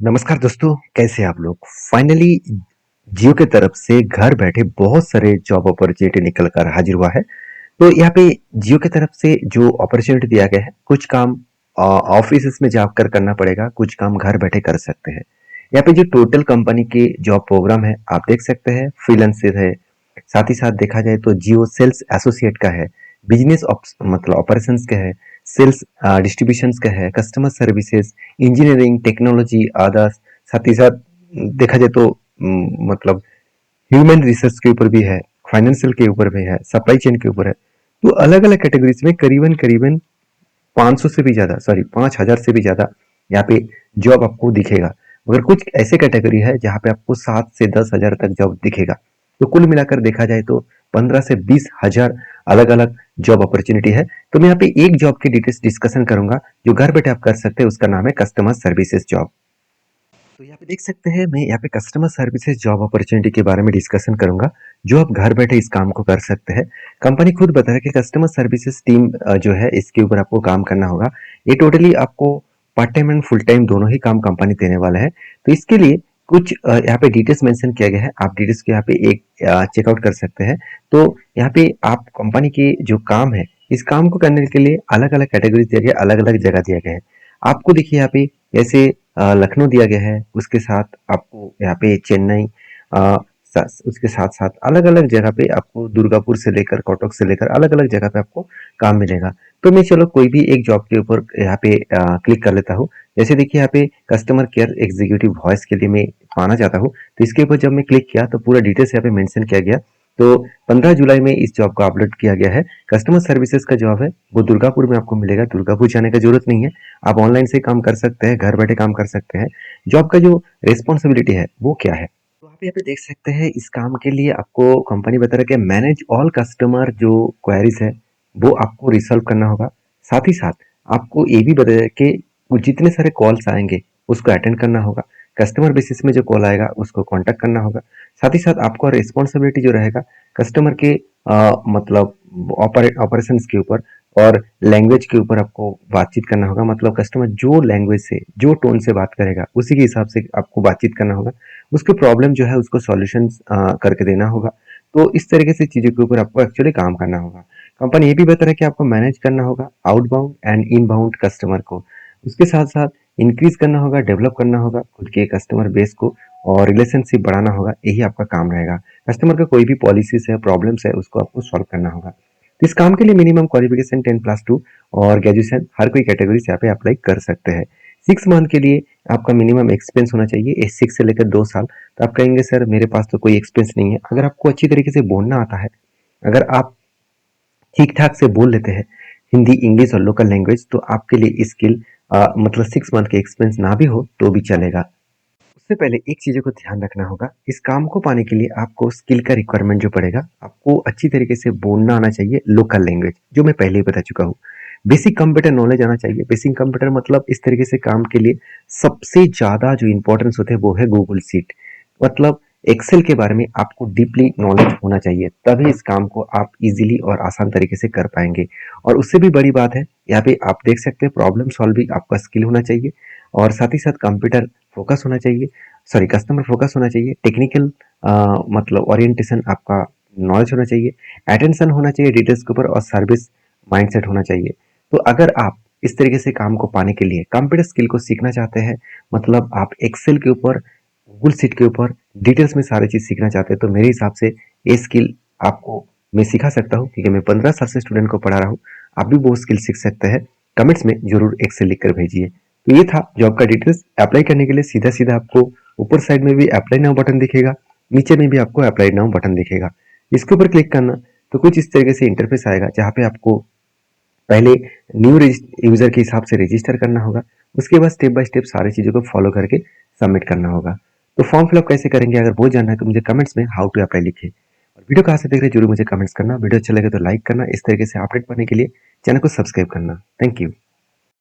नमस्कार दोस्तों, कैसे हैं आप लोग? फाइनली जियो की तरफ से घर बैठे बहुत सारे जॉब अपॉर्चुनिटी निकल कर हाजिर हुआ है। तो यहाँ पे जियो की तरफ से जो अपॉर्चुनिटी दिया गया है, कुछ काम ऑफिसेस में जाकर करना पड़ेगा, कुछ काम घर बैठे कर सकते हैं। यहाँ पे जो टोटल कंपनी के जॉब प्रोग्राम है, आप देख सकते हैं फ्रीलांसर है। साथ ही साथ देखा जाए तो जियो सेल्स एसोसिएट का है, बिजनेस मतलब ऑपरेशंस का है, सेल्स डिस्ट्रीब्यूशंस का है, कस्टमर सर्विसेज, इंजीनियरिंग, टेक्नोलॉजी, आदर्स। साथ ही साथ देखा जाए तो मतलब ह्यूमन रिसर्च के ऊपर भी है, फाइनेंशियल के ऊपर भी है, सप्लाई चेन के ऊपर है। तो अलग अलग कैटेगरीज में करीबन करीबन 500 से भी ज्यादा, सॉरी 5000 से भी ज्यादा यहाँ पे जॉब आपको दिखेगा। मगर कुछ ऐसे कैटेगरी है जहाँ पे आपको 7 से 10 हजार तक जॉब दिखेगा। तो कुल मिलाकर देखा जाए तो 15 से 20 हजार अलग अलग जॉब अपॉर्चुनिटी है। तो मैं यहाँ पे एक जॉब की डिटेल्स डिस्कशन करूंगा जो घर बैठे आप कर सकते हैं, उसका नाम है कस्टमर सर्विसेज जॉब। तो यहाँ पे देख सकते हैं, मैं यहाँ पे कस्टमर सर्विसेज जॉब अपॉर्चुनिटी के बारे में डिस्कशन करूंगा जो आप घर बैठे इस काम को कर सकते हैं। कंपनी खुद बता रहा है कि कस्टमर सर्विसेज टीम जो है इसके ऊपर आपको काम करना होगा। ये टोटली आपको part time and full time दोनों ही काम कंपनी देने वाला है। तो इसके लिए कुछ यहाँ पे डिटेल्स मेंशन किया गया है, आप डिटेल्स को यहाँ पे एक चेकआउट कर सकते हैं। तो यहाँ पे आप कंपनी के जो काम है, इस काम को करने के लिए अलग अलग कैटेगरीज दिया गया, अलग अलग जगह दिया गया है। आपको देखिए यहाँ पे जैसे लखनऊ दिया गया है, उसके साथ आपको यहाँ पे चेन्नई, अ, उसके साथ साथ अलग अलग जगह पे आपको दुर्गापुर से लेकर कटक से लेकर अलग अलग जगह पे आपको काम मिलेगा। तो मैं चलो कोई भी एक जॉब के ऊपर यहाँ पे क्लिक कर लेता हूँ। जैसे देखिए यहाँ पे कस्टमर केयर एग्जीक्यूटिव वॉइस के लिए मैं पाना चाहता हूँ। तो इसके ऊपर जब मैं क्लिक किया तो पूरा डिटेल्स यहाँ पे मेंशन किया गया। तो 15 जुलाई में इस जॉब को अपलोड किया गया है। कस्टमर सर्विसेज का जॉब है, वो दुर्गापुर में आपको मिलेगा। दुर्गापुर जाने का जरूरत नहीं है, आप ऑनलाइन से काम कर सकते हैं, घर बैठे काम कर सकते हैं। जॉब का जो रिस्पॉन्सिबिलिटी है वो क्या है, तो आप यहाँ पे देख सकते हैं। इस काम के लिए आपको कंपनी बता रहा है कि मैनेज ऑल कस्टमर जो क्वेरीज है वो आपको रिसॉल्व करना होगा। साथ ही साथ आपको ये भी बताया कि जितने सारे कॉल्स आएंगे उसको अटेंड करना होगा। कस्टमर बेसिस में जो कॉल आएगा उसको कांटेक्ट करना होगा। साथ ही साथ आपको रिस्पॉन्सिबिलिटी जो रहेगा कस्टमर के मतलब ऑपरेशंस के ऊपर और लैंग्वेज के ऊपर आपको बातचीत करना होगा। मतलब कस्टमर जो लैंग्वेज से जो टोन से बात करेगा उसी के हिसाब से आपको बातचीत करना होगा। उसके प्रॉब्लम जो है उसको सॉल्यूशन करके देना होगा। तो इस तरीके से चीज़ों के ऊपर आपको एक्चुअली काम करना होगा। कंपनी ये भी बता रहा है कि आपको मैनेज करना होगा आउटबाउंड एंड इनबाउंड कस्टमर को। उसके साथ साथ इंक्रीज करना होगा, डेवलप करना होगा खुद के कस्टमर बेस को और रिलेशनशिप बढ़ाना होगा। यही आपका काम रहेगा। कस्टमर का कोई भी पॉलिसीज है, प्रॉब्लम्स है, उसको आपको सॉल्व करना होगा। तो इस काम के लिए मिनिमम क्वालिफिकेशन 10+2 और ग्रेजुएशन हर कोई कैटेगरी से यहाँ पे अप्लाई कर सकते हैं। 6 मंथ के लिए आपका मिनिमम एक्सपीरियंस होना चाहिए, 6 से लेकर 2 साल। तो आप कहेंगे सर मेरे पास तो कोई एक्सपीरियंस नहीं है। अगर आपको अच्छी तरीके से बोलना आता है, अगर आप ठीक ठाक से बोल लेते हैं हिंदी, इंग्लिश और लोकल लैंग्वेज, तो आपके लिए स्किल मतलब 6 मंथ के एक्सपीरियंस ना भी हो तो भी चलेगा। उससे पहले एक चीज़ों को ध्यान रखना होगा, इस काम को पाने के लिए आपको स्किल का रिक्वायरमेंट जो पड़ेगा, आपको अच्छी तरीके से बोलना आना चाहिए लोकल लैंग्वेज, जो मैं पहले ही बता चुका हूँ। बेसिक कंप्यूटर नॉलेज आना चाहिए। बेसिक कंप्यूटर मतलब इस तरीके से काम के लिए सबसे ज़्यादा जो इम्पोर्टेंस होते हैं वो है गूगल सीट। मतलब एक्सेल के बारे में आपको डीपली नॉलेज होना चाहिए, तभी इस काम को आप इजीली और आसान तरीके से कर पाएंगे। और उससे भी बड़ी बात है, यहाँ पे आप देख सकते हैं प्रॉब्लम सॉल्विंग आपका स्किल होना चाहिए और साथ ही साथ कंप्यूटर फोकस होना चाहिए, सॉरी कस्टमर फोकस होना चाहिए। टेक्निकल मतलब ओरिएंटेशन आपका नॉलेज होना चाहिए, अटेंशन होना चाहिए डिटेल्स के ऊपर और सर्विस माइंडसेट होना चाहिए। तो अगर आप इस तरीके से काम को पाने के लिए कंप्यूटर स्किल को सीखना चाहते हैं, मतलब आप एक्सेल के ऊपर, गूगल सीट के ऊपर डिटेल्स में सारी चीज़ सीखना चाहते हैं, तो मेरे हिसाब से ये स्किल आपको मैं सिखा सकता हूँ, क्योंकि मैं 15 साल से स्टूडेंट को पढ़ा रहा हूँ। आप भी वो स्किल सीख सकते हैं। कमेंट्स में जरूर एक्सेल लिख कर भेजिए। तो ये था जॉब का डिटेल्स। अप्लाई करने के लिए सीधा सीधा आपको ऊपर साइड में भी अप्लाई नाउ बटन दिखेगा, नीचे में भी आपको अप्लाई नाउ बटन दिखेगा। इसके ऊपर क्लिक करना तो कुछ इस तरीके से इंटरफेस आएगा, जहाँ पे आपको पहले न्यू यूजर के हिसाब से रजिस्टर करना होगा। उसके बाद स्टेप बाय स्टेप सारी चीज़ों को फॉलो करके सबमिट करना होगा। तो फॉर्म फिलअप कैसे करेंगे, अगर वो जानना है तो मुझे कमेंट्स में हाउ टू अप्लाई लिखिए। और वीडियो कहाँ से देख रहे हैं जरूर मुझे कमेंट्स करना। वीडियो अच्छा लगे तो लाइक करना। इस तरीके से अपडेट पाने के लिए चैनल को सब्सक्राइब करना। Thank you.